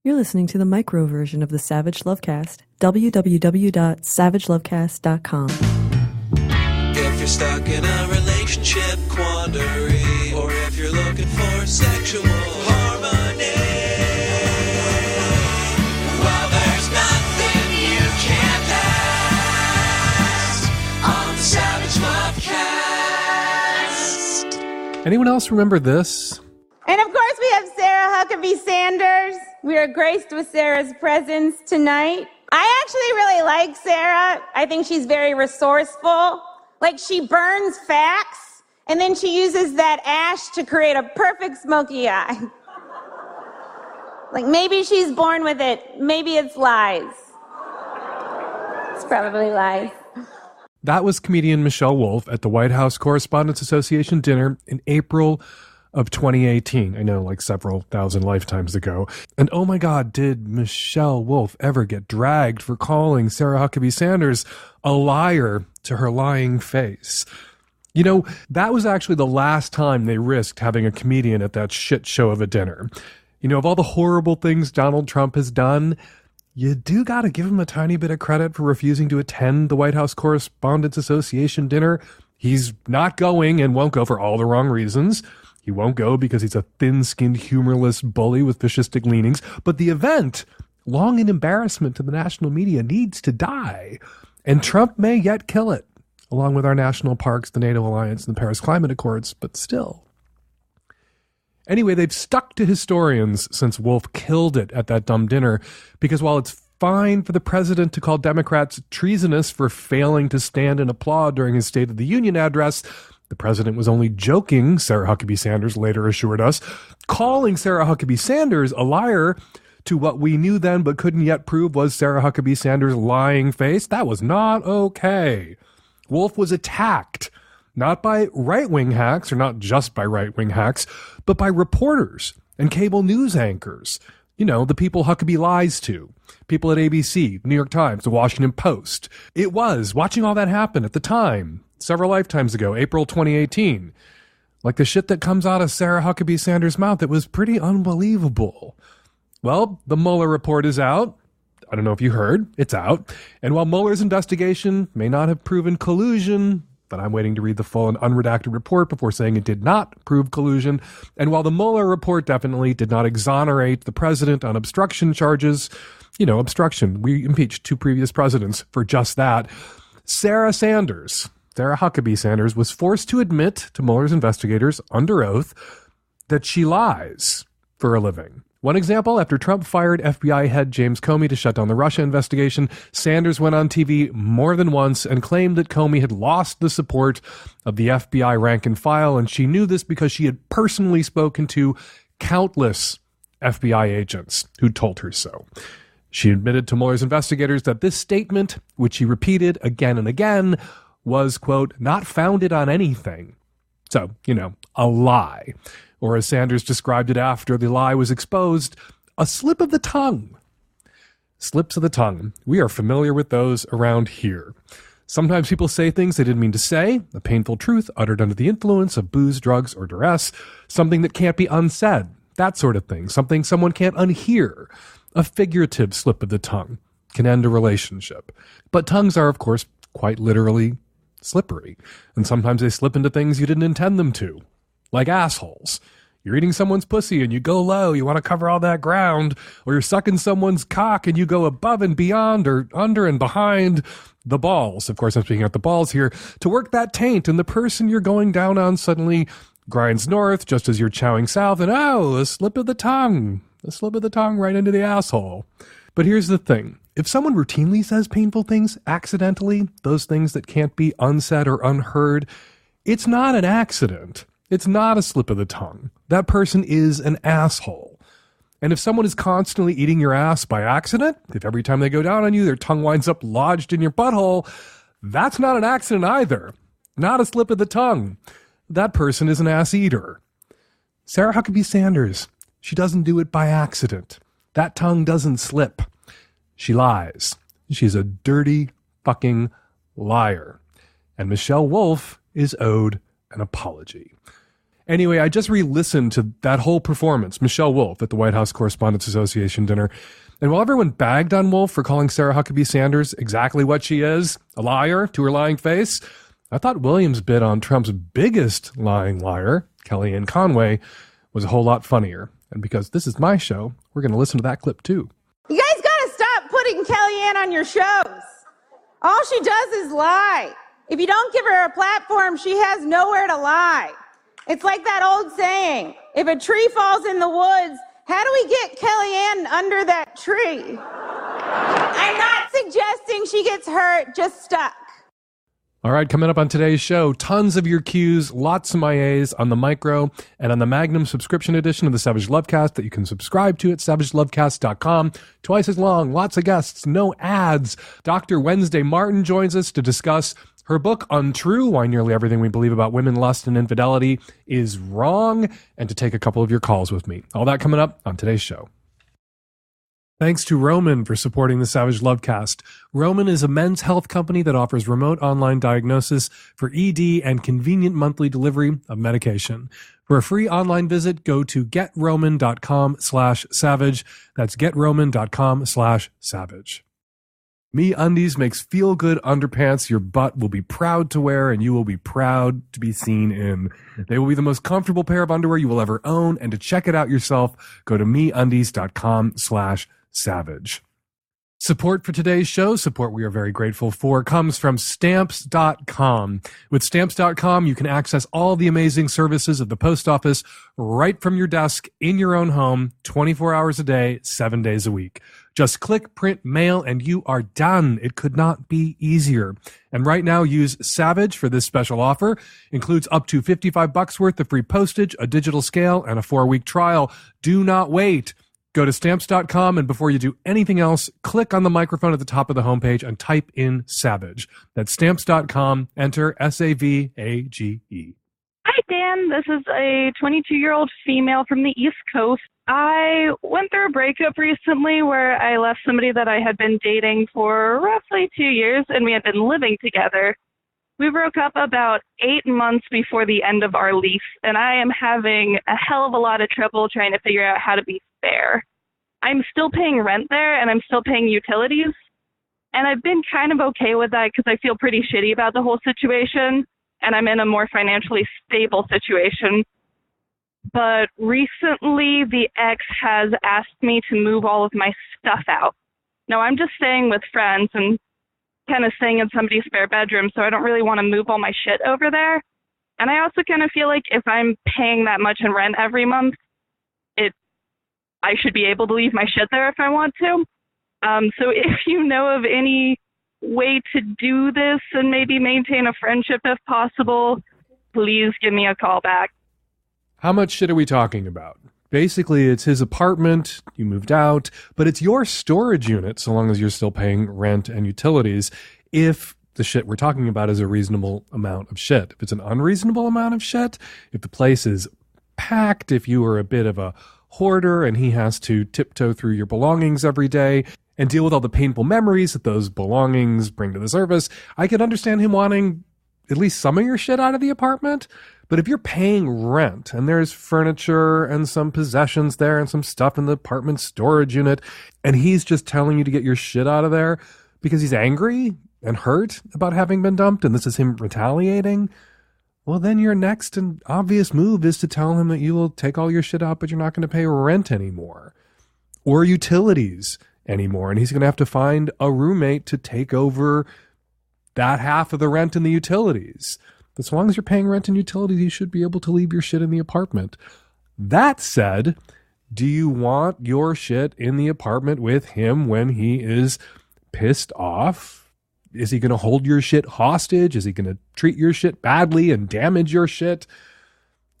You're listening to the micro version of the Savage Lovecast. www.savagelovecast.com. If you're stuck in a relationship quandary, or if you're looking for sexual harmony, well, there's nothing you can't ask on the Savage Lovecast. Anyone else remember this? And of course we have Sarah Huckabee Sanders. We are graced with Sarah's presence tonight. I actually really like Sarah. I think she's very resourceful. Like, she burns facts, and then she uses that ash to create a perfect smoky eye. Like, maybe she's born with it. Maybe it's lies. It's probably lies. That was comedian Michelle Wolf at the White House Correspondents Association dinner in April of 2018. I know, like several thousand lifetimes ago. And oh my God, did Michelle Wolf ever get dragged for calling Sarah Huckabee Sanders a liar to her lying face? You know, that was actually the last time they risked having a comedian at that shit show of a dinner. You know, of all the horrible things Donald Trump has done, you do got to give him a tiny bit of credit for refusing to attend the White House Correspondents Association dinner. He's not going and won't go for all the wrong reasons. He won't go because he's a thin-skinned, humorless bully with fascistic leanings. But the event, long in embarrassment to the national media, needs to die. And Trump may yet kill it, along with our national parks, the NATO alliance, and the Paris Climate Accords, but still. Anyway, they've stuck to historians since Wolf killed it at that dumb dinner, because while it's fine for the president to call Democrats treasonous for failing to stand and applaud during his State of the Union address, the president was only joking, Sarah Huckabee Sanders later assured us. Calling Sarah Huckabee Sanders a liar to what we knew then but couldn't yet prove was Sarah Huckabee Sanders' lying face, that was not okay. Wolf was attacked, not by right-wing hacks, or not just by right-wing hacks, but by reporters and cable news anchors. You know, the people Huckabee lies to. People at ABC, New York Times, the Washington Post. It was, watching all that happen at the time, several lifetimes ago, April 2018. Like the shit that comes out of Sarah Huckabee Sanders' mouth, it was pretty unbelievable. Well, the Mueller report is out. I don't know if you heard, it's out. And while Mueller's investigation may not have proven collusion, but I'm waiting to read the full and unredacted report before saying it did not prove collusion. And while the Mueller report definitely did not exonerate the president on obstruction charges, you know, obstruction, we impeached 2 previous presidents for just that. Sarah Huckabee Sanders was forced to admit to Mueller's investigators under oath that she lies for a living. One example, after Trump fired FBI head James Comey to shut down the Russia investigation, Sanders went on TV more than once and claimed that Comey had lost the support of the FBI rank and file, and she knew this because she had personally spoken to countless FBI agents who told her so. She admitted to Mueller's investigators that this statement, which she repeated again and again, was, quote, not founded on anything. So, you know, a lie. Or as Sanders described it after the lie was exposed, a slip of the tongue. Slips of the tongue. We are familiar with those around here. Sometimes people say things they didn't mean to say, a painful truth uttered under the influence of booze, drugs, or duress, something that can't be unsaid, that sort of thing, something someone can't unhear. A figurative slip of the tongue can end a relationship. But tongues are, of course, quite literally slippery, and sometimes they slip into things you didn't intend them to. Like assholes. You're eating someone's pussy and you go low, you want to cover all that ground, or you're sucking someone's cock and you go above and beyond or under and behind the balls. Of course, I'm speaking about the balls here, to work that taint, and the person you're going down on suddenly grinds north just as you're chowing south, and a slip of the tongue right into the asshole. But here's the thing. If someone routinely says painful things accidentally, those things that can't be unsaid or unheard, it's not an accident. It's not a slip of the tongue. That person is an asshole. And if someone is constantly eating your ass by accident, if every time they go down on you, their tongue winds up lodged in your butthole, that's not an accident either. Not a slip of the tongue. That person is an ass eater. Sarah Huckabee Sanders, she doesn't do it by accident. That tongue doesn't slip. She lies. She's a dirty fucking liar. And Michelle Wolf is owed an apology. Anyway, I just re-listened to that whole performance, Michelle Wolf at the White House Correspondents Association dinner. And while everyone bagged on Wolf for calling Sarah Huckabee Sanders exactly what she is, a liar to her lying face, I thought Williams' bit on Trump's biggest lying liar, Kellyanne Conway, was a whole lot funnier. And because this is my show, we're going to listen to that clip too. You guys gotta stop putting Kellyanne on your shows. All she does is lie. If you don't give her a platform, she has nowhere to lie. It's like that old saying, if a tree falls in the woods, how do we get Kellyanne under that tree? I'm not suggesting she gets hurt, just stuck. All right, coming up on today's show, tons of your Qs, lots of my As on the Micro and on the Magnum subscription edition of the Savage Lovecast that you can subscribe to at savagelovecast.com. Twice as long, lots of guests, no ads. Dr. Wednesday Martin joins us to discuss her book, Untrue, Why Nearly Everything We Believe About Women, Lust, and Infidelity is Wrong, and to take a couple of your calls with me. All that coming up on today's show. Thanks to Roman for supporting the Savage Lovecast. Roman is a men's health company that offers remote online diagnosis for ED and convenient monthly delivery of medication. For a free online visit, go to getroman.com/savage. That's getroman.com/savage. MeUndies makes feel-good underpants your butt will be proud to wear and you will be proud to be seen in. They will be the most comfortable pair of underwear you will ever own, and to check it out yourself, go to meundies.com/savage. Support for today's show, support we are very grateful for, comes from Stamps.com. With Stamps.com, you can access all the amazing services of the post office right from your desk in your own home, 24 hours a day, 7 days a week. Just click, print, mail, and you are done. It could not be easier. And right now, use Savage for this special offer. Includes up to $55 worth of free postage, a digital scale, and a 4-week trial. Do not wait. Go to Stamps.com, and before you do anything else, click on the microphone at the top of the homepage and type in Savage. That's Stamps.com. Enter SAVAGE. Hi, Dan. This is a 22-year-old female from the East Coast. I went through a breakup recently where I left somebody that I had been dating for roughly 2 years, and we had been living together. We broke up about 8 months before the end of our lease, and I am having a hell of a lot of trouble trying to figure out how to be fair. I'm still paying rent there, and I'm still paying utilities, and I've been kind of okay with that because I feel pretty shitty about the whole situation, and I'm in a more financially stable situation. But recently, the ex has asked me to move all of my stuff out. Now, I'm just staying with friends and kind of staying in somebody's spare bedroom, so I don't really want to move all my shit over there. And I also kind of feel like if I'm paying that much in rent every month, I should be able to leave my shit there if I want to. So if you know of any way to do this and maybe maintain a friendship if possible, please give me a call back. How much shit are we talking about? Basically, it's his apartment, you moved out, but it's your storage unit so long as you're still paying rent and utilities if the shit we're talking about is a reasonable amount of shit. If it's an unreasonable amount of shit, if the place is packed, if you are a bit of a hoarder and he has to tiptoe through your belongings every day and deal with all the painful memories that those belongings bring to the surface, I could understand him wanting at least some of your shit out of the apartment. But if you're paying rent and there's furniture and some possessions there and some stuff in the apartment storage unit, and he's just telling you to get your shit out of there because he's angry and hurt about having been dumped and this is him retaliating, well, then your next and obvious move is to tell him that you will take all your shit out, but you're not going to pay rent anymore or utilities anymore. And he's going to have to find a roommate to take over that half of the rent and the utilities. But so long as you're paying rent and utilities, you should be able to leave your shit in the apartment. That said, do you want your shit in the apartment with him when he is pissed off? Is he going to hold your shit hostage? Is he going to treat your shit badly and damage your shit?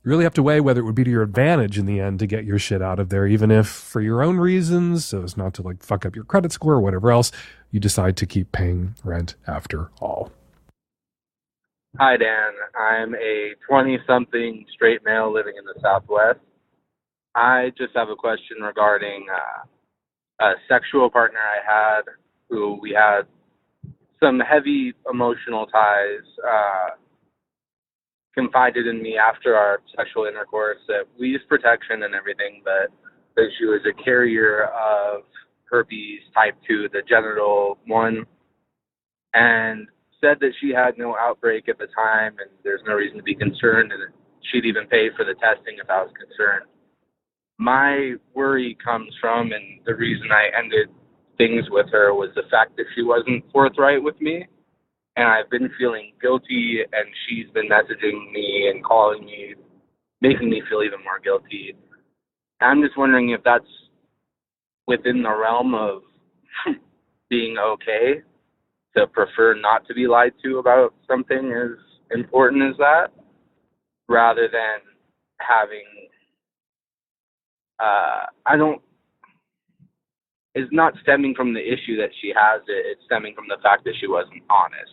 You really have to weigh whether it would be to your advantage in the end to get your shit out of there, even if for your own reasons, so as not to like fuck up your credit score or whatever else, you decide to keep paying rent after all. Hi, Dan. I'm a 20-something straight male living in the Southwest. I just have a question regarding a sexual partner I had who we had some heavy emotional ties confided in me after our sexual intercourse that we used protection and everything, but that she was a carrier of herpes type 2, the genital one, and said that she had no outbreak at the time and there's no reason to be concerned, and she'd even pay for the testing if I was concerned. My worry comes from, and the reason I ended things with her, was the fact that she wasn't forthright with me. And I've been feeling guilty, and she's been messaging me and calling me, making me feel even more guilty. I'm just wondering if that's within the realm of being okay to prefer not to be lied to about something as important as that, rather than having, it's not stemming from the issue that she has, it's stemming from the fact that she wasn't honest.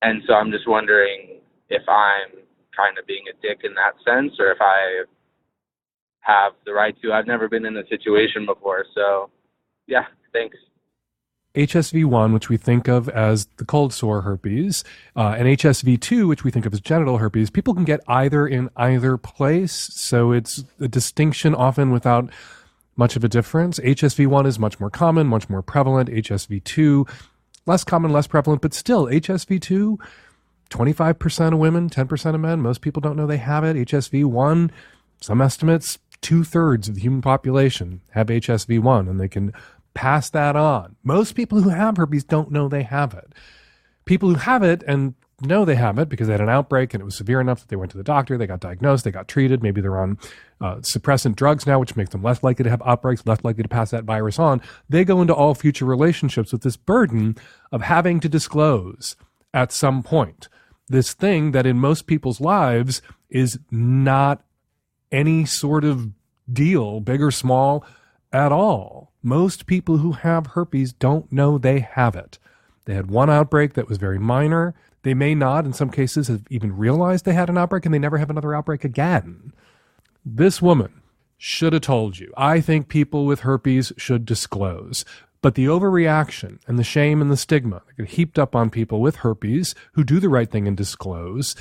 And so I'm just wondering if I'm kind of being a dick in that sense, or if I have the right to. I've never been in a situation before, so yeah, thanks. HSV1, which we think of as the cold sore herpes, and HSV2, which we think of as genital herpes, people can get either in either place, so it's a distinction often without much of a difference. HSV1 is much more common, much more prevalent. HSV2, less common, less prevalent, but still, HSV2, 25% of women, 10% of men, most people don't know they have it. HSV1, some estimates, 2/3 of the human population have HSV1, and they can pass that on. Most people who have herpes don't know they have it. People who have it and know they have it because they had an outbreak and it was severe enough that they went to the doctor, they got diagnosed, they got treated, maybe they're on suppressant drugs now, which makes them less likely to have outbreaks, less likely to pass that virus on. They go into all future relationships with this burden of having to disclose at some point this thing that in most people's lives is not any sort of deal, big or small, at all. Most people who have herpes don't know they have it. They had one outbreak that was very minor. They may not, in some cases, have even realized they had an outbreak, and they never have another outbreak again. This woman should have told you. I think people with herpes should disclose. But the overreaction and the shame and the stigma that get heaped up on people with herpes who do the right thing and disclose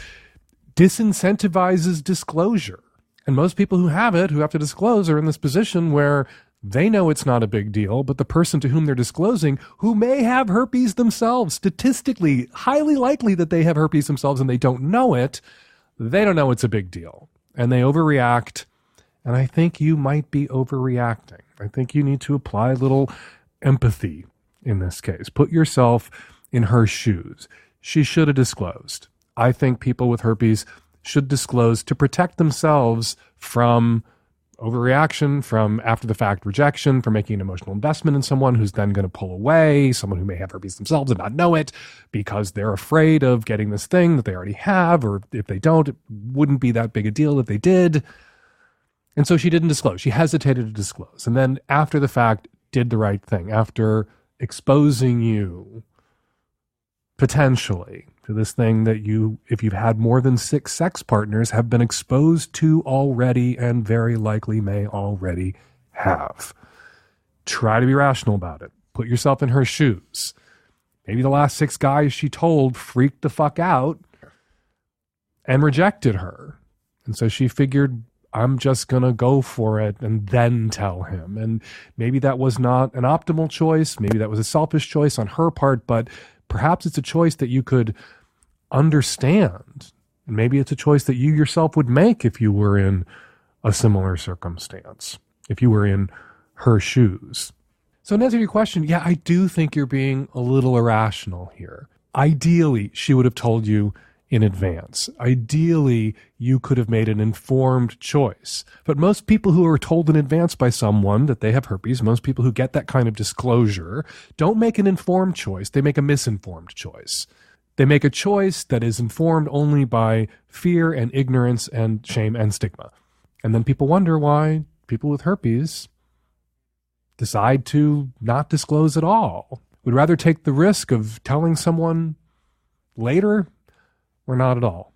disincentivizes disclosure. And most people who have it, who have to disclose, are in this position where they know it's not a big deal, but the person to whom they're disclosing, who may have herpes themselves, statistically highly likely that they have herpes themselves and they don't know it, they don't know it's a big deal. And they overreact. And I think you might be overreacting. I think you need to apply a little empathy in this case. Put yourself in her shoes. She should have disclosed. I think people with herpes should disclose to protect themselves from overreaction, from after-the-fact rejection, from making an emotional investment in someone who's then going to pull away, someone who may have herpes themselves and not know it because they're afraid of getting this thing that they already have, or if they don't, it wouldn't be that big a deal if they did. And so she didn't disclose. She hesitated to disclose. And then after the fact, did the right thing. After exposing you potentially to this thing that you, if you've had more than 6 sex partners, have been exposed to already and very likely may already have. Try to be rational about it. Put yourself in her shoes. Maybe the last 6 guys she told freaked the fuck out and rejected her. And so she figured, I'm just going to go for it and then tell him. And maybe that was not an optimal choice. Maybe that was a selfish choice on her part, but perhaps it's a choice that you could understand. Maybe it's a choice that you yourself would make if you were in a similar circumstance, if you were in her shoes. So in answer to your question, yeah, I do think you're being a little irrational here. Ideally, she would have told you in advance. Ideally, you could have made an informed choice. But most people who are told in advance by someone that they have herpes, most people who get that kind of disclosure, don't make an informed choice. They make a misinformed choice. They make a choice that is informed only by fear and ignorance and shame and stigma. And then people wonder why people with herpes decide to not disclose at all. Would rather take the risk of telling someone later or not at all.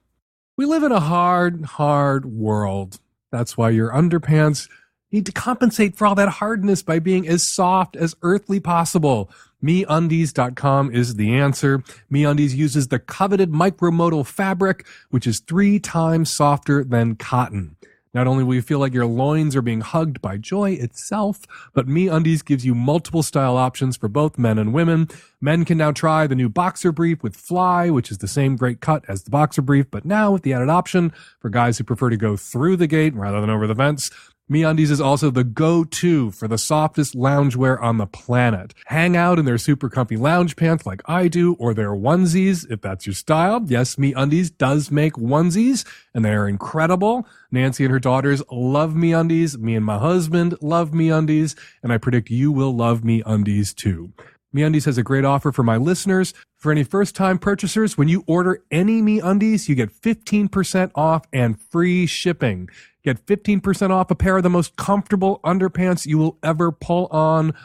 We live in a hard world. That's why your underpants You need to compensate for all that hardness by being as soft as earthly possible. MeUndies.com is the answer. MeUndies uses the coveted micromodal fabric, which is 3 times softer than cotton. Not only will you feel like your loins are being hugged by joy itself, but MeUndies gives you multiple style options for both men and women. Men can now try the new boxer brief with fly, which is the same great cut as the boxer brief, but now with the added option for guys who prefer to go through the gate rather than over the vents. MeUndies is also the go-to for the softest loungewear on the planet. Hang out in their super comfy lounge pants like I do, or their onesies, if that's your style. Yes, MeUndies does make onesies, and they are incredible. Nancy and her daughters love MeUndies. Me and my husband love MeUndies, and I predict you will love MeUndies too. MeUndies has a great offer for my listeners. For any first-time purchasers, when you order any MeUndies, you get 15% off and free shipping. Get 15% off a pair of the most comfortable underpants you will ever pull on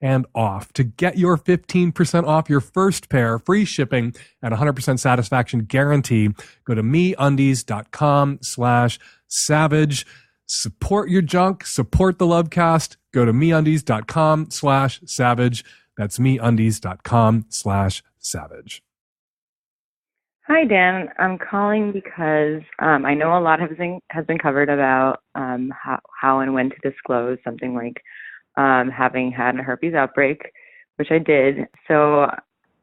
and off. To get your 15% off your first pair, free shipping, and 100% satisfaction guarantee, go to MeUndies.com/savage. Support your junk, support the Lovecast. Go to MeUndies.com/savage. That's MeUndies.com/savage. Hi, Dan. I'm calling because I know a lot has been covered about how and when to disclose something like having had a herpes outbreak, which I did. So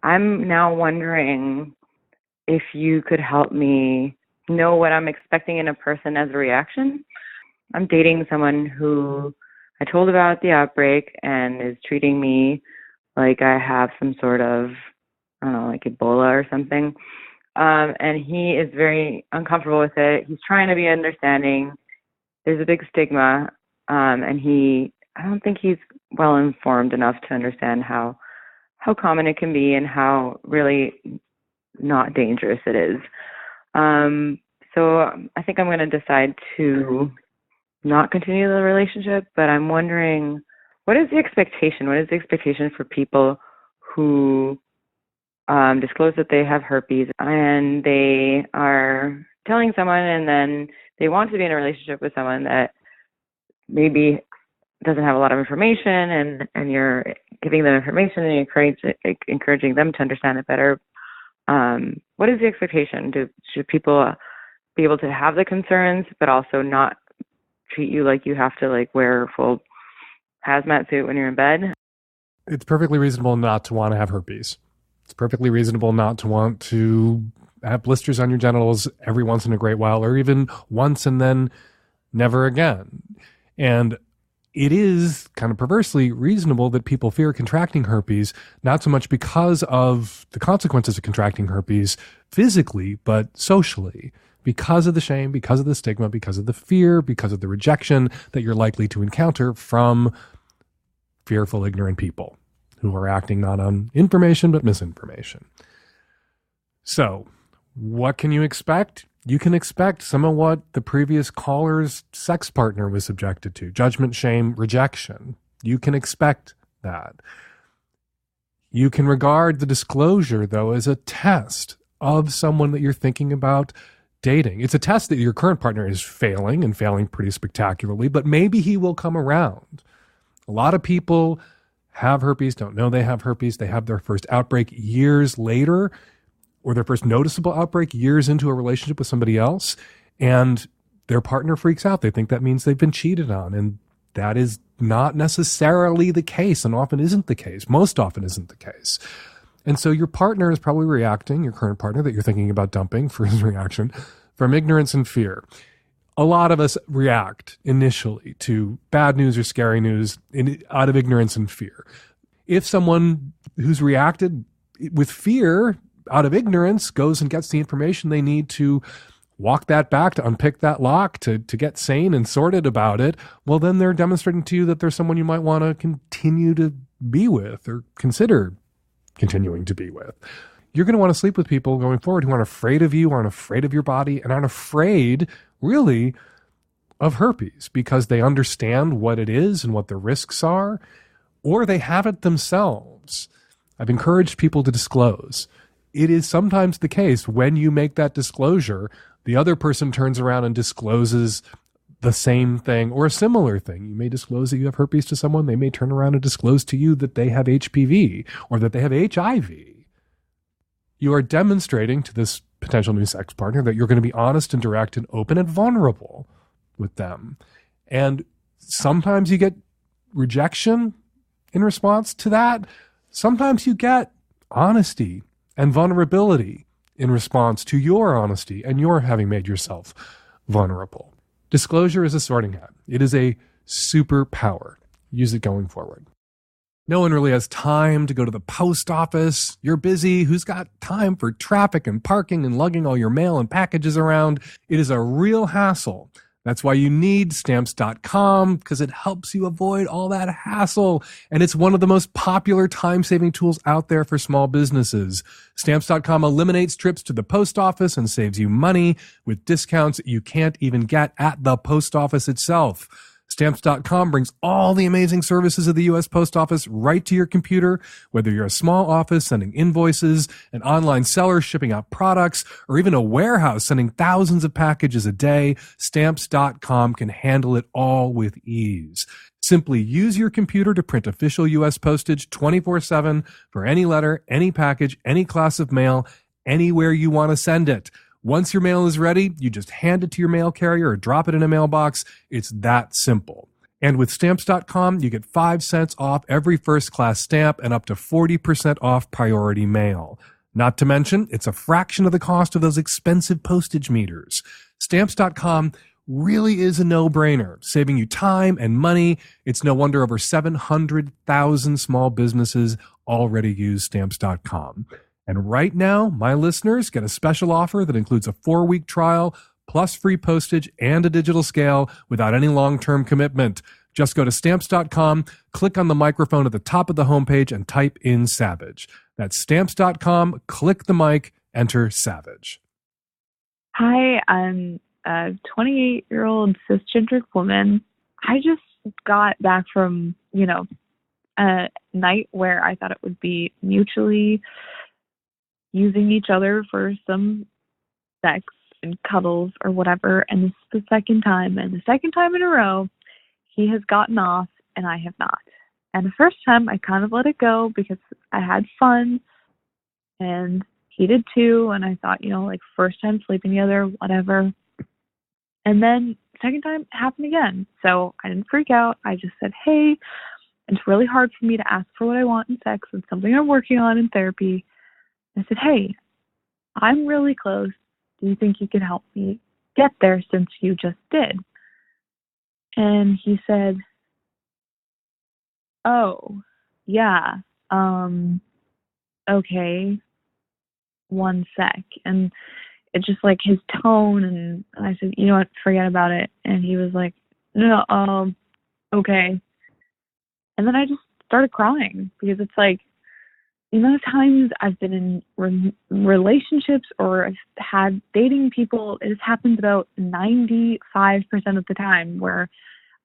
I'm now wondering if you could help me know what I'm expecting in a person as a reaction. I'm dating someone who I told about the outbreak and is treating me like I have some sort of, I don't know, like Ebola or something. And he is very uncomfortable with it. He's trying to be understanding. There's a big stigma. And I don't think he's well informed enough to understand how common it can be and how really not dangerous it is. So I think I'm going to decide to not continue the relationship, but I'm wondering, what is the expectation? What is the expectation for people who disclose that they have herpes and they are telling someone, and then they want to be in a relationship with someone that maybe doesn't have a lot of information, and you're giving them information and encouraging them to understand it better. What is the expectation? Should people be able to have the concerns but also not treat you like you have to wear a full hazmat suit when you're in bed? It's perfectly reasonable not to want to have herpes. It's perfectly reasonable not to want to have blisters on your genitals every once in a great while, or even once and then never again. And it is kind of perversely reasonable that people fear contracting herpes, not so much because of the consequences of contracting herpes physically, but socially, because of the shame, because of the stigma, because of the fear, because of the rejection that you're likely to encounter from fearful, ignorant people who are acting not on information, but misinformation. So what can you expect? You can expect some of what the previous caller's sex partner was subjected to: judgment, shame, rejection. You can expect that. You can regard the disclosure, though, as a test of someone that you're thinking about dating. It's a test that your current partner is failing, and failing pretty spectacularly, but maybe he will come around. A lot of people have herpes, don't know they have herpes. They have their first outbreak years later, or their first noticeable outbreak years into a relationship with somebody else, and their partner freaks out. They think that means they've been cheated on, and that is not necessarily the case, and often isn't the case. Most often isn't the case. And so your partner is probably reacting, your current partner that you're thinking about dumping, for his reaction, from ignorance and fear. A lot of us react initially to bad news or scary news out of ignorance and fear. If someone who's reacted with fear out of ignorance goes and gets the information they need to walk that back, to unpick that lock, to get sane and sorted about it, well, then they're demonstrating to you that there's someone you might want to continue to be with or consider continuing to be with. You're going to want to sleep with people going forward who aren't afraid of you, aren't afraid of your body, and aren't afraid, really, of herpes, because they understand what it is and what the risks are, or they have it themselves. I've encouraged people to disclose. It is sometimes the case when you make that disclosure, the other person turns around and discloses the same thing or a similar thing. You may disclose that you have herpes to someone. They may turn around and disclose to you that they have HPV or that they have HIV. You are demonstrating to this potential new sex partner that you're going to be honest and direct and open and vulnerable with them. And sometimes you get rejection in response to that. Sometimes you get honesty and vulnerability in response to your honesty and your having made yourself vulnerable. Disclosure is a sorting hat. It is a superpower. Use it going forward. No one really has time to go to the post office. You're busy. Who's got time for traffic and parking and lugging all your mail and packages around? It is a real hassle. That's why you need Stamps.com, because it helps you avoid all that hassle. And it's one of the most popular time-saving tools out there for small businesses. Stamps.com eliminates trips to the post office and saves you money with discounts you can't even get at the post office itself. Stamps.com brings all the amazing services of the U.S. Post Office right to your computer, whether you're a small office sending invoices, an online seller shipping out products, or even a warehouse sending thousands of packages a day. Stamps.com can handle it all with ease. Simply use your computer to print official U.S. postage 24/7 for any letter, any package, any class of mail, anywhere you want to send it. Once your mail is ready, you just hand it to your mail carrier or drop it in a mailbox. It's that simple. And with Stamps.com, you get 5 cents off every first-class stamp and up to 40% off priority mail. Not to mention, it's a fraction of the cost of those expensive postage meters. Stamps.com really is a no-brainer, saving you time and money. It's no wonder over 700,000 small businesses already use Stamps.com. And right now, my listeners get a special offer that includes a 4-week trial, plus free postage and a digital scale without any long-term commitment. Just go to Stamps.com, click on the microphone at the top of the homepage, and type in Savage. That's Stamps.com, click the mic, enter Savage. Hi, I'm a 28-year-old cisgendered woman. I just got back from, a night where I thought it would be mutually using each other for some sex and cuddles or whatever. And this is the second time. And the second time in a row, he has gotten off and I have not. And the first time I kind of let it go because I had fun and he did too. And I thought, first time sleeping together, whatever. And then second time it happened again. So I didn't freak out. I just said, hey, it's really hard for me to ask for what I want in sex. It's something I'm working on in therapy. I said, hey, I'm really close. Do you think you could help me get there since you just did? And he said, oh, yeah, okay, one sec. And it's just like his tone, and I said, you know what, forget about it. And he was like, no, okay. And then I just started crying because it's like, the amount of times I've been in relationships or I've had dating people, it has happened about 95% of the time where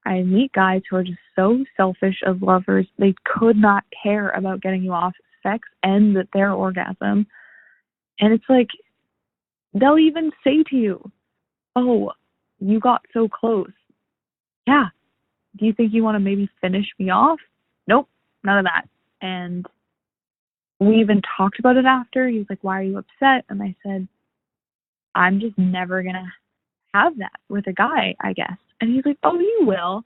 I meet guys who are just so selfish of lovers. They could not care about getting you off sex and their orgasm. And it's like, they'll even say to you, oh, you got so close. Yeah. Do you think you want to maybe finish me off? Nope, none of that. And we even talked about it after. He was like, why are you upset? And I said, I'm just never going to have that with a guy, I guess. And he's like, oh, you will.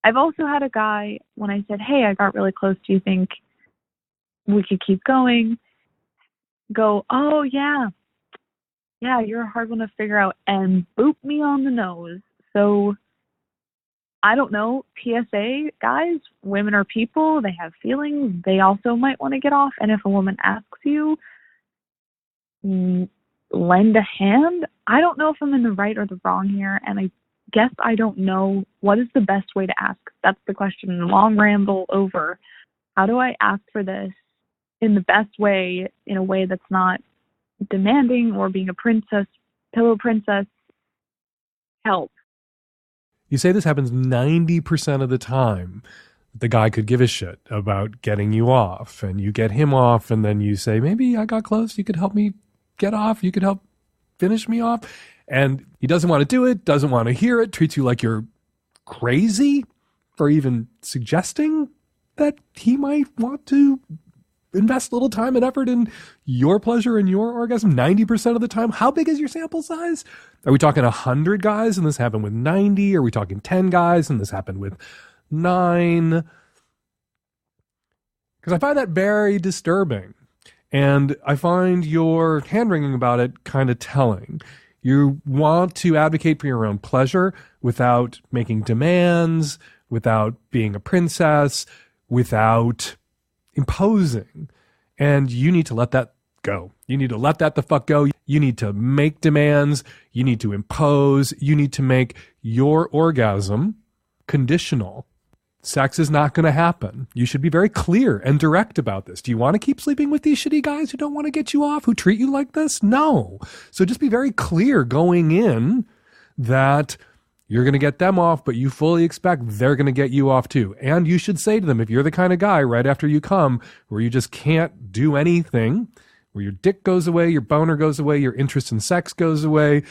I've also had a guy, when I said, hey, I got really close, do you think we could keep going? Go, oh, yeah, you're a hard one to figure out, and boop me on the nose. So I don't know, PSA, guys, women are people. They have feelings. They also might want to get off. And if a woman asks you, lend a hand. I don't know if I'm in the right or the wrong here. And I guess I don't know what is the best way to ask. That's the question. Long ramble over. How do I ask for this in the best way, in a way that's not demanding or being a princess, pillow princess? Help. You say this happens 90% of the time. The guy could give a shit about getting you off, and you get him off, and then you say, maybe I got close. You could help me get off. You could help finish me off. And he doesn't want to do it, doesn't want to hear it, treats you like you're crazy for even suggesting that he might want to invest a little time and effort in your pleasure and your orgasm 90% of the time. How big is your sample size? Are we talking 100 guys and this happened with 90? Are we talking 10 guys and this happened with 9? Because I find that very disturbing. And I find your hand-wringing about it kind of telling. You want to advocate for your own pleasure without making demands, without being a princess, without imposing. And you need to let that go. You need to let that the fuck go. You need to make demands. You need to impose. You need to make your orgasm conditional. Sex is not going to happen. You should be very clear and direct about this. Do you want to keep sleeping with these shitty guys who don't want to get you off, who treat you like this? No. So just be very clear going in that you're going to get them off, but you fully expect they're going to get you off too. And you should say to them, if you're the kind of guy right after you come where you just can't do anything, where your dick goes away, your boner goes away, your interest in sex goes away,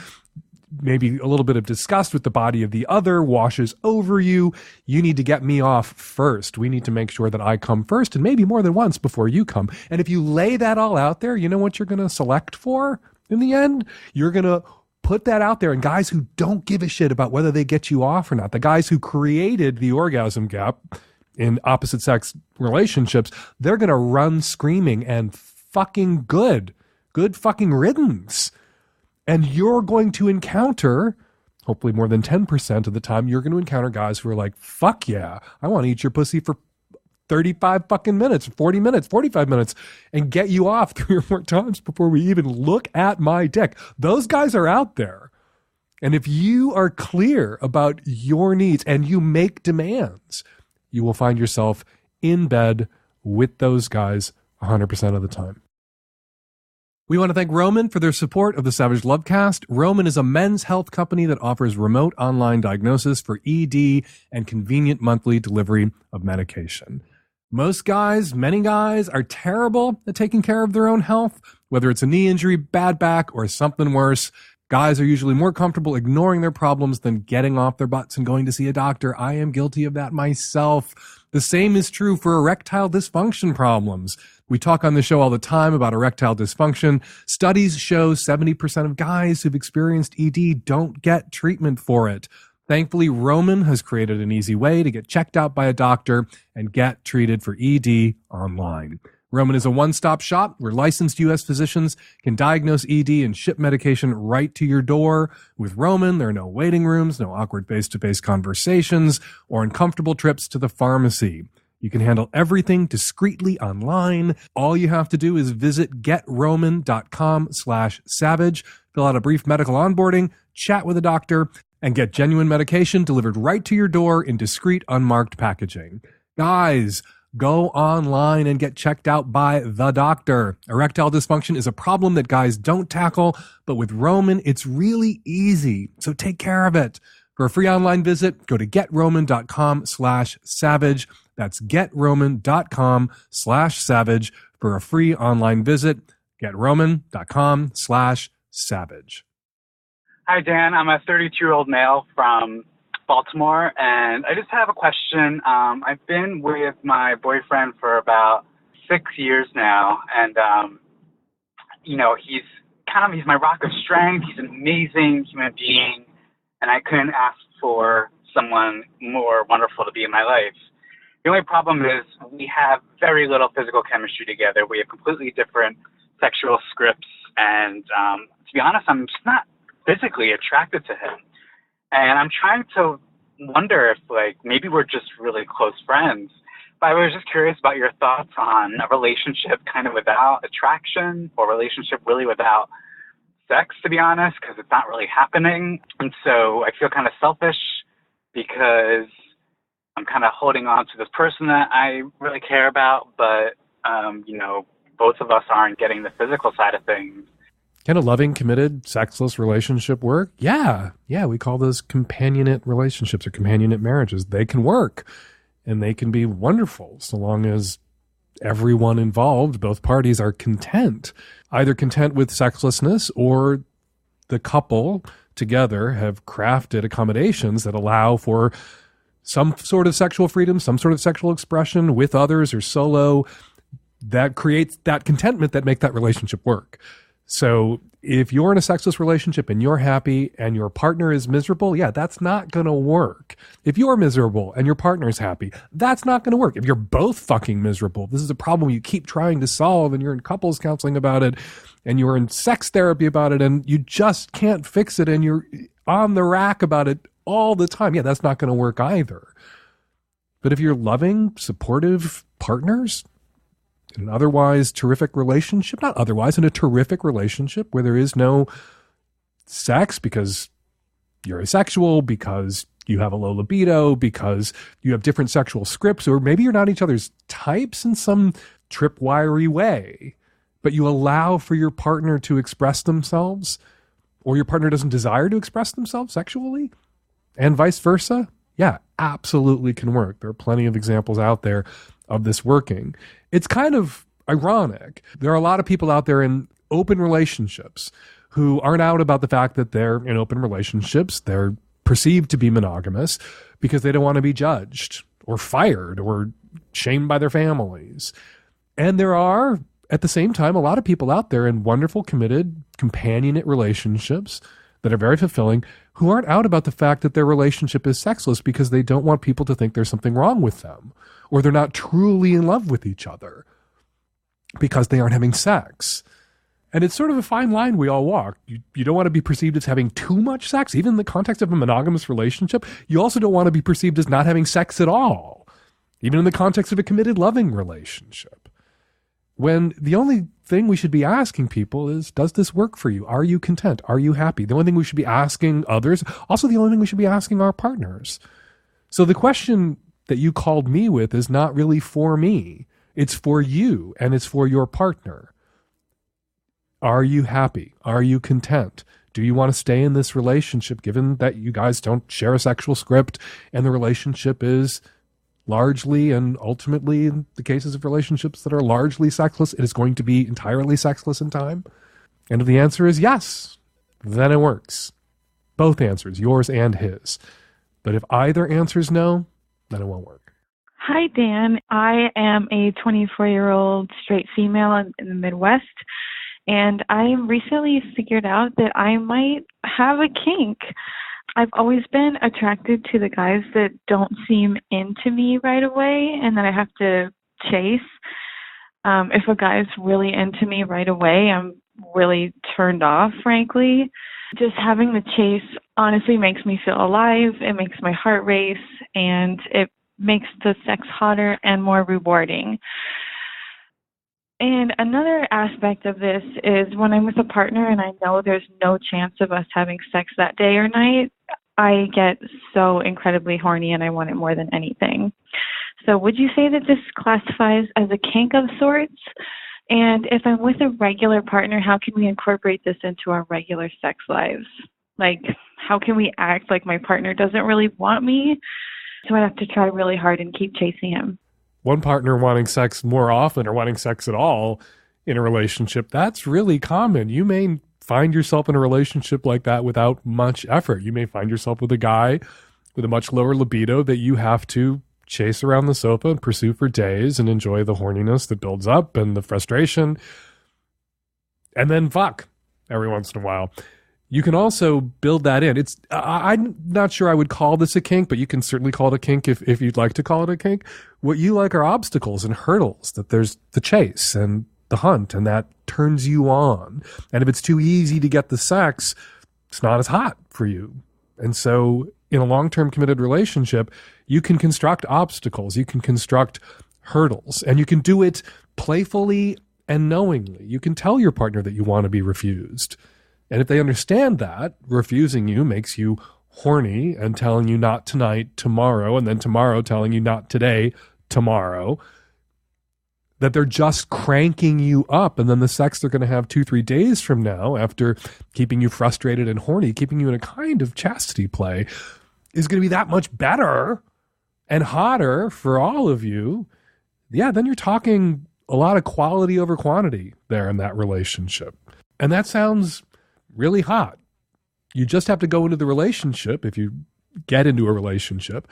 maybe a little bit of disgust with the body of the other washes over you, you need to get me off first. We need to make sure that I come first and maybe more than once before you come. And if you lay that all out there, you know what you're going to select for in the end? You're going to put that out there, and guys who don't give a shit about whether they get you off or not, the guys who created the orgasm gap in opposite sex relationships, they're going to run screaming and fucking good fucking riddance. And you're going to encounter, hopefully more than 10% of the time, you're going to encounter guys who are like, fuck yeah, I want to eat your pussy for 35 fucking minutes, 40 minutes, 45 minutes, and get you off 3 or 4 times before we even look at my dick. Those guys are out there. And if you are clear about your needs and you make demands, you will find yourself in bed with those guys 100% of the time. We want to thank Roman for their support of the Savage Lovecast. Roman is a men's health company that offers remote online diagnosis for ED and convenient monthly delivery of medication. Most guys, many guys, are terrible at taking care of their own health, whether it's a knee injury, bad back, or something worse. Guys are usually more comfortable ignoring their problems than getting off their butts and going to see a doctor. I am guilty of that myself. The same is true for erectile dysfunction problems. We talk on the show all the time about erectile dysfunction. Studies show 70% of guys who've experienced ED don't get treatment for it. Thankfully, Roman has created an easy way to get checked out by a doctor and get treated for ED online. Roman is a one-stop shop where licensed U.S. physicians can diagnose ED and ship medication right to your door. With Roman, there are no waiting rooms, no awkward face-to-face conversations, or uncomfortable trips to the pharmacy. You can handle everything discreetly online. All you have to do is visit getroman.com/savage, fill out a brief medical onboarding, chat with a doctor, and get genuine medication delivered right to your door in discreet, unmarked packaging. Guys, go online and get checked out by the doctor. Erectile dysfunction is a problem that guys don't tackle, but with Roman, it's really easy. So take care of it. For a free online visit, go to getroman.com/savage. That's getroman.com/savage for a free online visit. Getroman.com/savage. Hi, Dan. I'm a 32-year-old male from Baltimore, and I just have a question. I've been with my boyfriend for about 6 years now, and, he's my rock of strength. He's an amazing human being, and I couldn't ask for someone more wonderful to be in my life. The only problem is we have very little physical chemistry together. We have completely different sexual scripts, and to be honest, I'm just not physically attracted to him. And I'm trying to wonder if, maybe we're just really close friends. But I was just curious about your thoughts on a relationship kind of without attraction, or a relationship really without sex, to be honest, because it's not really happening. And so I feel kind of selfish because I'm kind of holding on to this person that I really care about, but, both of us aren't getting the physical side of things. Can a loving, committed, sexless relationship work? Yeah, we call those companionate relationships or companionate marriages. They can work, and they can be wonderful so long as everyone involved, both parties, are content, either content with sexlessness or the couple together have crafted accommodations that allow for some sort of sexual freedom, some sort of sexual expression with others or solo, that creates that contentment that make that relationship work. So if you're in a sexless relationship and you're happy and your partner is miserable, yeah, that's not going to work. If you're miserable and your partner's happy, that's not going to work. If you're both fucking miserable, this is a problem you keep trying to solve and you're in couples counseling about it and you're in sex therapy about it and you just can't fix it and you're on the rack about it all the time, yeah, that's not going to work either. But if you're loving, supportive partners, in an otherwise terrific relationship, not otherwise, in a terrific relationship where there is no sex because you're asexual, because you have a low libido, because you have different sexual scripts, or maybe you're not each other's types in some tripwiry way, but you allow for your partner to express themselves, or your partner doesn't desire to express themselves sexually, and vice versa, yeah, absolutely can work. There are plenty of examples out there of this working. It's kind of ironic. There are a lot of people out there in open relationships who aren't out about the fact that they're in open relationships. They're perceived to be monogamous because they don't want to be judged or fired or shamed by their families. And there are, at the same time, a lot of people out there in wonderful, committed, companionate relationships that are very fulfilling who aren't out about the fact that their relationship is sexless because they don't want people to think there's something wrong with them, or they're not truly in love with each other because they aren't having sex. And it's sort of a fine line we all walk. You don't want to be perceived as having too much sex, even in the context of a monogamous relationship. You also don't want to be perceived as not having sex at all, even in the context of a committed, loving relationship. When the only thing we should be asking people is, does this work for you? Are you content? Are you happy? The only thing we should be asking others, also the only thing we should be asking our partners. So the question that you called me with is not really for me. It's for you and it's for your partner. Are you happy? Are you content? Do you want to stay in this relationship given that you guys don't share a sexual script and the relationship is largely and ultimately, in the cases of relationships that are largely sexless, it is going to be entirely sexless in time? And if the answer is yes, then it works. Both answers, yours and his. But if either answer is no, then it won't work. Hi, Dan. I am a 24-year-old straight female in the Midwest, and I recently figured out that I might have a kink. I've always been attracted to the guys that don't seem into me right away and that I have to chase. If a guy's really into me right away, I'm really turned off, frankly. Just having the chase honestly makes me feel alive. It makes my heart race, and it makes the sex hotter and more rewarding. And another aspect of this is when I'm with a partner and I know there's no chance of us having sex that day or night, I get so incredibly horny and I want it more than anything. So would you say that this classifies as a kink of sorts? And if I'm with a regular partner, how can we incorporate this into our regular sex lives? Like, how can we act like my partner doesn't really want me, so I have to try really hard and keep chasing him? One partner wanting sex more often or wanting sex at all in a relationship, that's really common. You may find yourself in a relationship like that without much effort. You may find yourself with a guy with a much lower libido that you have to chase around the sofa and pursue for days and enjoy the horniness that builds up and the frustration, and then fuck every once in a while. You can also build that in. I'm not sure I would call this a kink, but you can certainly call it a kink if you'd like to call it a kink. What you like are obstacles and hurdles, that there's the chase and the hunt, and that turns you on. And if it's too easy to get the sex, it's not as hot for you. And so in a long-term committed relationship, you can construct obstacles, you can construct hurdles, and you can do it playfully and knowingly. You can tell your partner that you want to be refused. And if they understand that, refusing you makes you horny and telling you not tonight, tomorrow, and then tomorrow telling you not today, tomorrow, that they're just cranking you up. And then the sex they're going to have 2-3 days from now, after keeping you frustrated and horny, keeping you in a kind of chastity play, is going to be that much better and hotter for all of you. Yeah, then you're talking a lot of quality over quantity there in that relationship. And that sounds really hot You just have to go into the relationship, if you get into a relationship,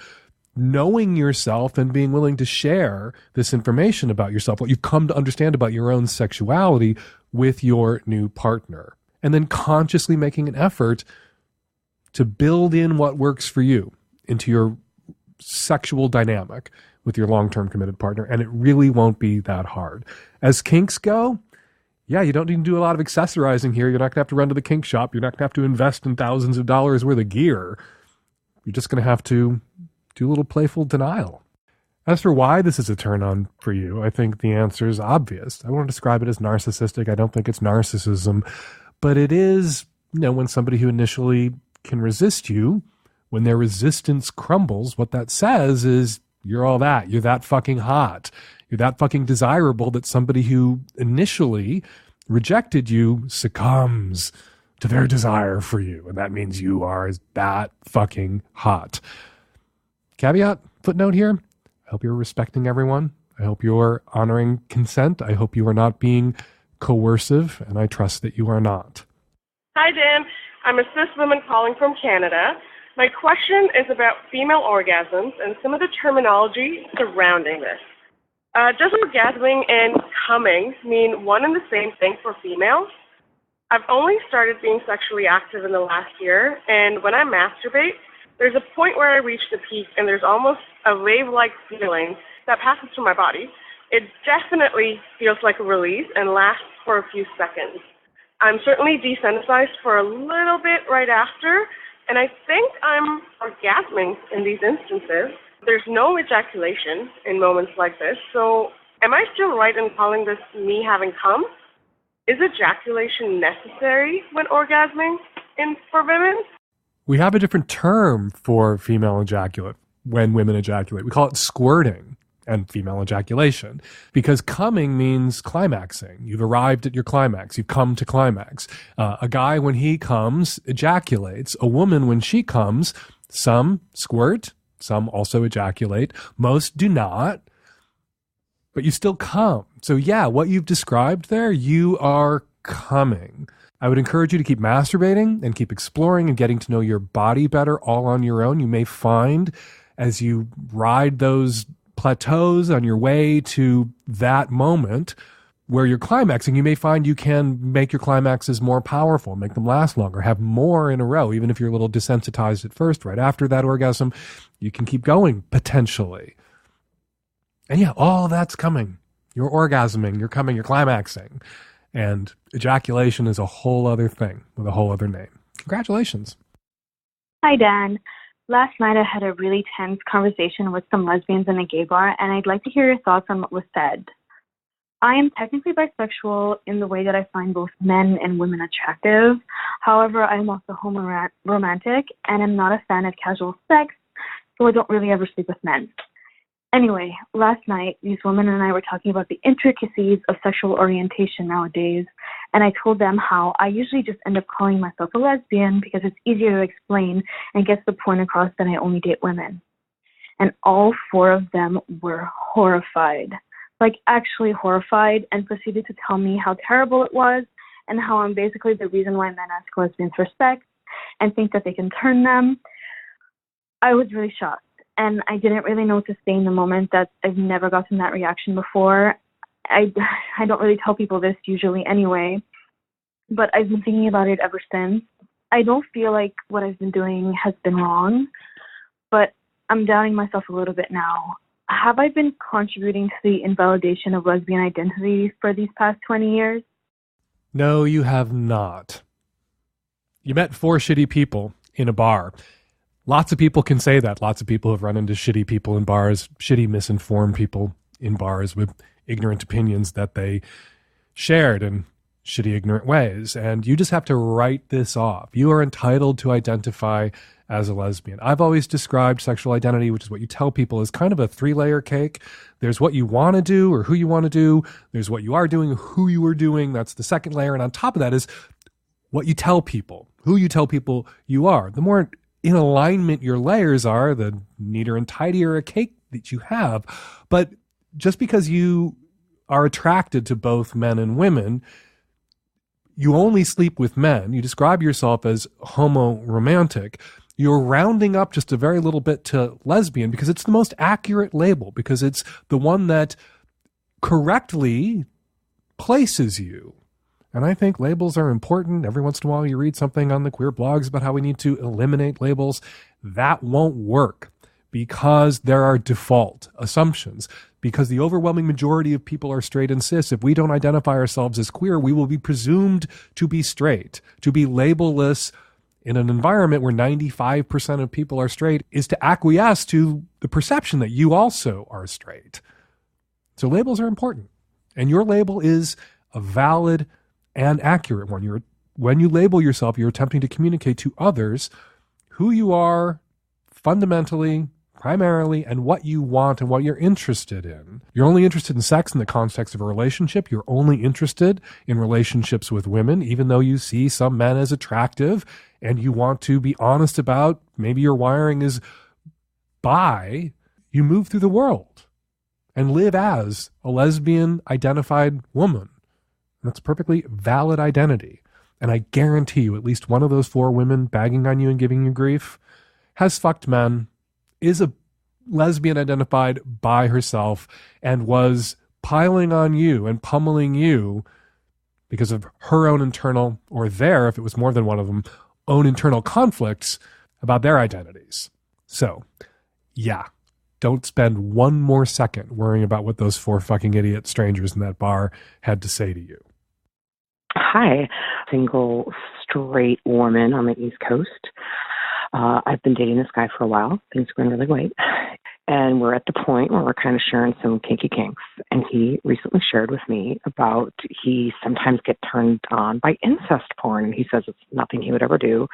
knowing yourself and being willing to share this information about yourself, what you've come to understand about your own sexuality with your new partner. And then consciously making an effort to build in what works for you into your sexual dynamic with your long-term committed partner. And it really won't be that hard. As kinks go, yeah, you don't need to do a lot of accessorizing here. You're not going to have to run to the kink shop. You're not going to have to invest in thousands of dollars worth of gear. You're just going to have to do a little playful denial. As for why this is a turn on for you, I think the answer is obvious. I won't describe it as narcissistic. I don't think it's narcissism, but it is, when somebody who initially can resist you, when their resistance crumbles, what that says is you're all that. You're that fucking hot. You're that fucking desirable that somebody who initially rejected you succumbs to their desire for you. And that means you are that fucking hot. Caveat, footnote here. I hope you're respecting everyone. I hope you're honoring consent. I hope you are not being coercive, and I trust that you are not. Hi, Dan. I'm a cis woman calling from Canada. My question is about female orgasms and some of the terminology surrounding this. Does orgasming and coming mean one and the same thing for females? I've only started being sexually active in the last year, and when I masturbate, there's a point where I reach the peak and there's almost a wave-like feeling that passes through my body. It definitely feels like a release and lasts for a few seconds. I'm certainly desensitized for a little bit right after, and I think I'm orgasming in these instances. There's no ejaculation in moments like this, so am I still right in calling this me having come? Is ejaculation necessary when orgasming for women? We have a different term for female ejaculate when women ejaculate. We call it squirting and female ejaculation, because coming means climaxing. You've arrived at your climax. You've come to climax. A guy, when he comes, ejaculates. A woman, when she comes, some squirt, some also ejaculate. Most do not, but you still come. So yeah, what you've described there, you are coming. I would encourage you to keep masturbating and keep exploring and getting to know your body better all on your own. You may find as you ride those plateaus on your way to that moment where you're climaxing, you may find you can make your climaxes more powerful, make them last longer, have more in a row. Even if you're a little desensitized at first, right after that orgasm, you can keep going potentially. And yeah, all that's coming. You're orgasming, you're coming, you're climaxing. And ejaculation is a whole other thing with a whole other name. Congratulations. Hi, Dan. Last night I had a really tense conversation with some lesbians in a gay bar, and I'd like to hear your thoughts on what was said. I am technically bisexual in the way that I find both men and women attractive. However, I am also romantic, and I'm not a fan of casual sex, so I don't really ever sleep with men. Anyway, last night, these women and I were talking about the intricacies of sexual orientation nowadays, and I told them how I usually just end up calling myself a lesbian because it's easier to explain and gets the point across that I only date women. And all four of them were horrified, like actually horrified, and proceeded to tell me how terrible it was and how I'm basically the reason why men ask lesbians for sex and think that they can turn them. I was really shocked. And I didn't really know what to say in the moment. That I've never gotten that reaction before. I don't really tell people this usually anyway, but I've been thinking about it ever since. I don't feel like what I've been doing has been wrong, but I'm doubting myself a little bit now. Have I been contributing to the invalidation of lesbian identity for these past 20 years? No, you have not. You met 4 shitty people in a bar. Lots of people can say that. Lots of people have run into shitty people in bars, shitty misinformed people in bars with ignorant opinions that they shared in shitty, ignorant ways. And you just have to write this off. You are entitled to identify as a lesbian. I've always described sexual identity, which is what you tell people, as kind of a 3-layer cake. There's what you want to do or who you want to do. There's what you are doing, who you are doing. That's the second layer. And on top of that is what you tell people, who you tell people you are. The more in alignment your layers are, the neater and tidier a cake that you have. But just because you are attracted to both men and women, you only sleep with men, you describe yourself as homo-romantic, you're rounding up just a very little bit to lesbian because it's the most accurate label, because it's the one that correctly places you. And I think labels are important. Every once in a while you read something on the queer blogs about how we need to eliminate labels. That won't work because there are default assumptions. Because the overwhelming majority of people are straight and cis. If we don't identify ourselves as queer, we will be presumed to be straight, to be labelless in an environment where 95% of people are straight, is to acquiesce to the perception that you also are straight. So labels are important. And your label is a valid and accurate one. When you label yourself, you're attempting to communicate to others who you are fundamentally, primarily, and what you want and what you're interested in. You're only interested in sex in the context of a relationship. You're only interested in relationships with women, even though you see some men as attractive and you want to be honest about maybe your wiring is bi. You move through the world and live as a lesbian identified woman. That's a perfectly valid identity. And I guarantee you at least one of those 4 women bagging on you and giving you grief has fucked men, is a lesbian identified by herself, and was piling on you and pummeling you because of her own internal, or their, if it was more than one of them, own internal conflicts about their identities. So, yeah, don't spend one more second worrying about what those 4 fucking idiot strangers in that bar had to say to you. Hi, single straight woman on the East Coast. I've been dating this guy for a while. Things are going really great. And we're at the point where we're kind of sharing some kinky kinks. And he recently shared with me about he sometimes get turned on by incest porn. And he says it's nothing he would ever do.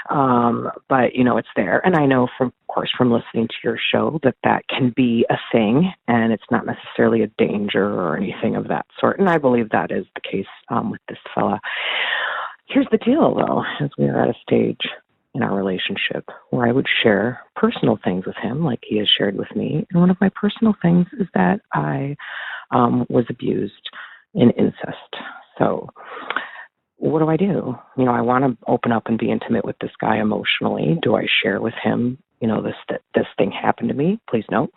But, you know, it's there. And I know, of course, from listening to your show that can be a thing. And it's not necessarily a danger or anything of that sort. And I believe that is the case with this fella. Here's the deal, though, as we are at a stage in our relationship where I would share personal things with him like he has shared with me. And one of my personal things is that I was abused in incest. So what do I do? You know, I want to open up and be intimate with this guy emotionally. Do I share with him, you know, this thing happened to me? Please note,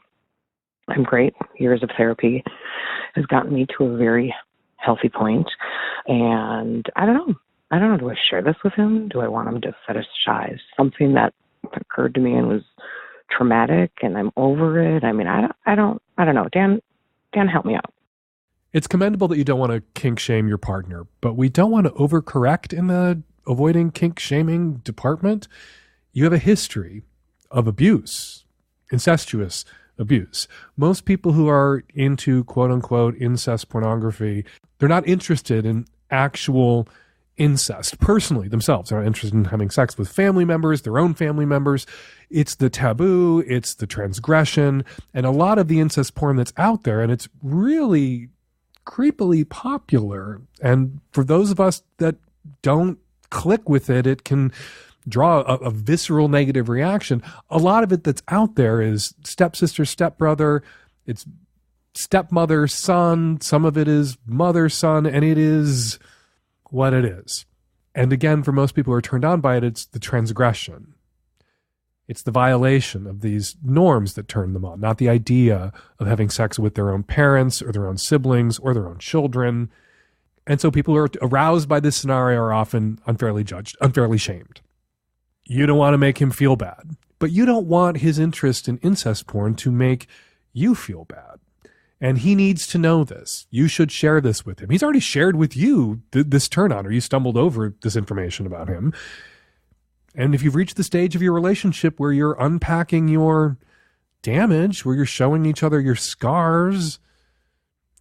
I'm great. Years of therapy has gotten me to a very healthy point. And I don't know. Do I share this with him? Do I want him to fetishize something that occurred to me and was traumatic and I'm over it? I mean, I don't know. Dan, help me out. It's commendable that you don't want to kink shame your partner, but we don't want to overcorrect in the avoiding kink shaming department. You have a history of abuse, incestuous abuse. Most people who are into quote unquote incest pornography, they're not interested in actual incest personally themselves. They're not interested in having sex with family members, their own family members. It's the taboo, it's the transgression, and a lot of the incest porn that's out there, and it's really creepily popular. And for those of us that don't click with it, it can draw a visceral negative reaction. A lot of it that's out there is stepsister, stepbrother, it's stepmother, son, some of it is mother, son, and it is what it is. And again, for most people who are turned on by it, it's the transgression. It's the violation of these norms that turn them on, not the idea of having sex with their own parents or their own siblings or their own children. And so people who are aroused by this scenario are often unfairly judged, unfairly shamed. You don't want to make him feel bad, but you don't want his interest in incest porn to make you feel bad. And he needs to know this. You should share this with him. He's already shared with you this turn on, or you stumbled over this information about him. And if you've reached the stage of your relationship where you're unpacking your damage, where you're showing each other your scars,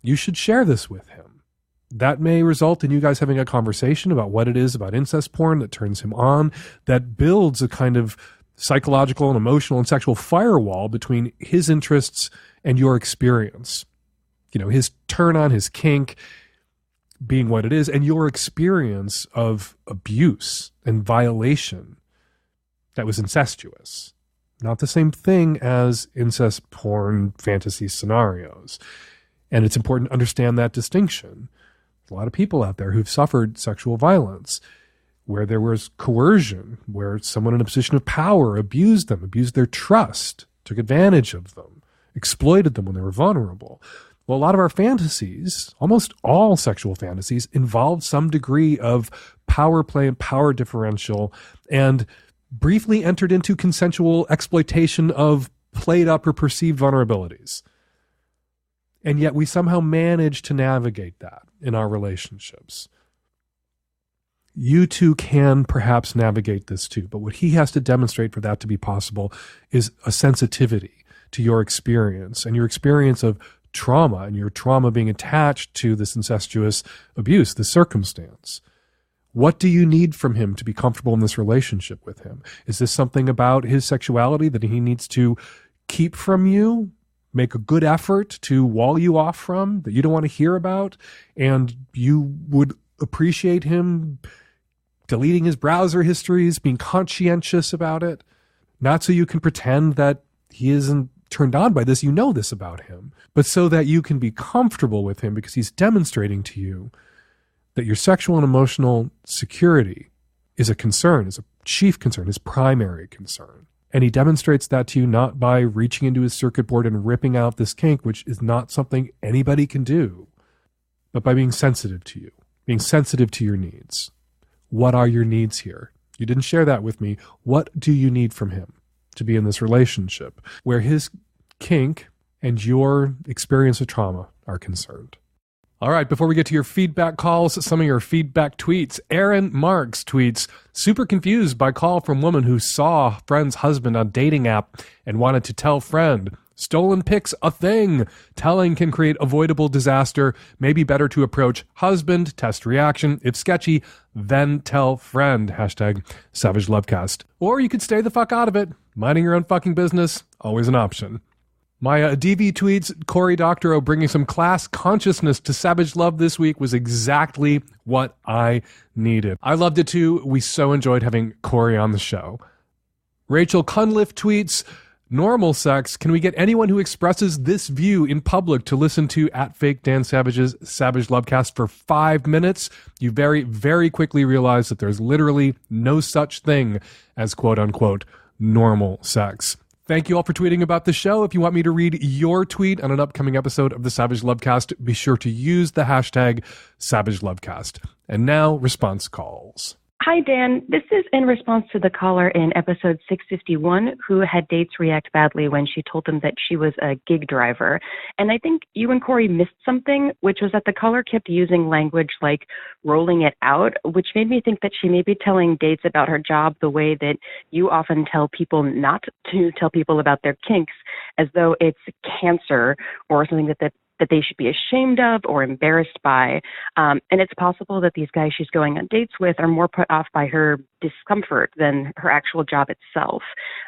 you should share this with him. That may result in you guys having a conversation about what it is about incest porn that turns him on, that builds a kind of psychological and emotional and sexual firewall between his interests and your experience. You know, his turn on, his kink being what it is, and your experience of abuse and violation that was incestuous. Not the same thing as incest porn fantasy scenarios. And it's important to understand that distinction. a lot of people out there who've suffered sexual violence, where there was coercion, where someone in a position of power abused them, abused their trust, took advantage of them, exploited them when they were vulnerable. Well, a lot of our fantasies, almost all sexual fantasies, involve some degree of power play and power differential, and briefly entered into consensual exploitation of played up or perceived vulnerabilities. And yet we somehow manage to navigate that in our relationships. You two can perhaps navigate this too, but what he has to demonstrate for that to be possible is a sensitivity to your experience and your experience of trauma, and your trauma being attached to this incestuous abuse, this circumstance. What do you need from him to be comfortable in this relationship with him? Is this something about his sexuality that he needs to keep from you, make a good effort to wall you off from, that you don't want to hear about, and you would appreciate him deleting his browser histories, being conscientious about it? Not so you can pretend that he isn't turned on by this, you know this about him, but so that you can be comfortable with him because he's demonstrating to you that your sexual and emotional security is a concern, is a chief concern, is primary concern. And he demonstrates that to you not by reaching into his circuit board and ripping out this kink, which is not something anybody can do, but by being sensitive to you, being sensitive to your needs. What are your needs here? You didn't share that with me. What do you need from him to be in this relationship where his kink and your experience of trauma are concerned? All right, before we get to your feedback calls, some of your feedback tweets. Aaron Marks tweets, super confused by call from woman who saw friend's husband on dating app and wanted to tell friend. Stolen pics a thing. Telling can create avoidable disaster. Maybe better to approach husband, test reaction. If sketchy, then tell friend. Hashtag Savage Lovecast. Or you could stay the fuck out of it. Minding your own fucking business, always an option. Maya DV tweets, Cory Doctorow bringing some class consciousness to Savage Love this week was exactly what I needed. I loved it too. We so enjoyed having Cory on the show. Rachel Cunliffe tweets, normal sex. Can we get anyone who expresses this view in public to listen to @FakeDanSavage's Savage Lovecast for 5 minutes? You very, very quickly realize that there's literally no such thing as quote unquote normal sex. Thank you all for tweeting about the show. If you want me to read your tweet on an upcoming episode of the Savage Lovecast, be sure to use the hashtag Savage Lovecast. And now, response calls. Hi, Dan. This is in response to the caller in episode 651 who had dates react badly when she told them that she was a gig driver. And I think you and Cory missed something, which was that the caller kept using language like rolling it out, which made me think that she may be telling dates about her job the way that you often tell people not to tell people about their kinks, as though it's cancer or something that they should be ashamed of or embarrassed by. And it's possible that these guys she's going on dates with are more put off by her discomfort than her actual job itself.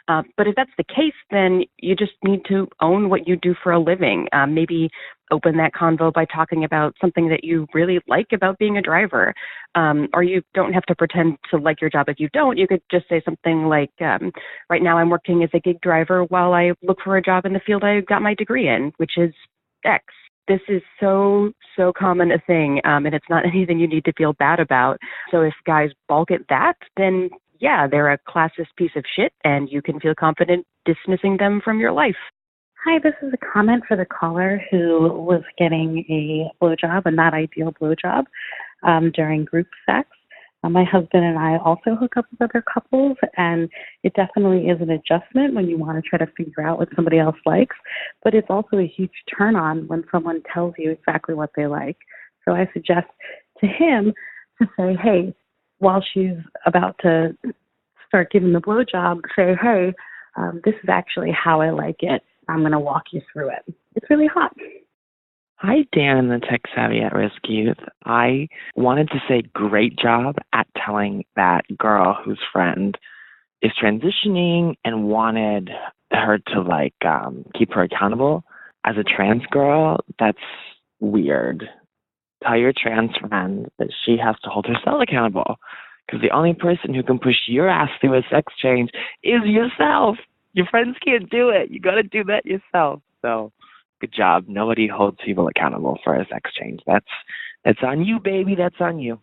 But if that's the case, then you just need to own what you do for a living. Maybe open that convo by talking about something that you really like about being a driver. Or you don't have to pretend to like your job if you don't. You could just say something like, right now I'm working as a gig driver while I look for a job in the field I got my degree in, which is X. This is so common a thing, and it's not anything you need to feel bad about. So if guys balk at that, then yeah, they're a classist piece of shit, and you can feel confident dismissing them from your life. Hi, this is a comment for the caller who was getting a blowjob, a not ideal blowjob, during group sex. My husband and I also hook up with other couples, and it definitely is an adjustment when you want to try to figure out what somebody else likes, but it's also a huge turn on when someone tells you exactly what they like. So I suggest to him to say, hey, while she's about to start giving the blowjob, say, hey, this is actually how I like it. I'm going to walk you through it. It's really hot. Hi, Dan and the Tech Savvy at Risk Youth. I wanted to say great job at telling that girl whose friend is transitioning and wanted her to keep her accountable. As a trans girl, that's weird. Tell your trans friend that she has to hold herself accountable, because the only person who can push your ass through a sex change is yourself. Your friends can't do it. You got to do that yourself. So good job. Nobody holds people accountable for a sex change. That's That's on you, baby. That's on you.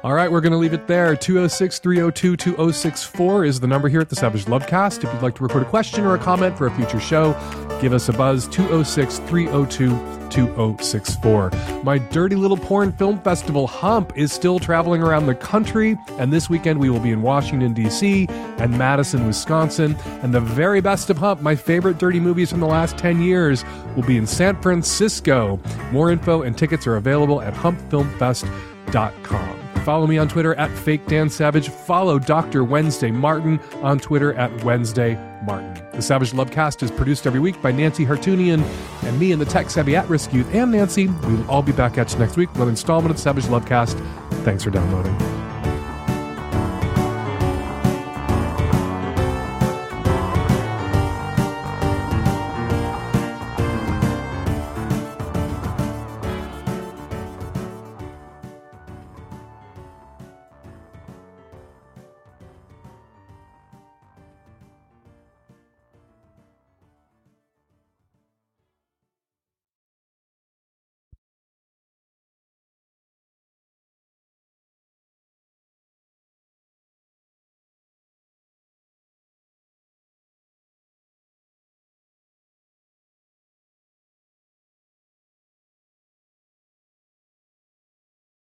All right, we're going to leave it there. 206-302-2064 is the number here at the Savage Lovecast. If you'd like to record a question or a comment for a future show, give us a buzz, 206-302-2064. My Dirty Little Porn Film Festival, Hump, is still traveling around the country, and this weekend we will be in Washington, D.C. and Madison, Wisconsin. And the very best of Hump, my favorite dirty movies from the last 10 years, will be in San Francisco. More info and tickets are available at humpfilmfest.com. Follow me on Twitter at FakeDanSavage. Follow Dr. Wednesday Martin on Twitter at Wednesday Martin. The Savage Lovecast is produced every week by Nancy Hartunian and me and the tech-savvy at-risk youth and Nancy. We will all be back at you next week with an installment of Savage Lovecast. Thanks for downloading.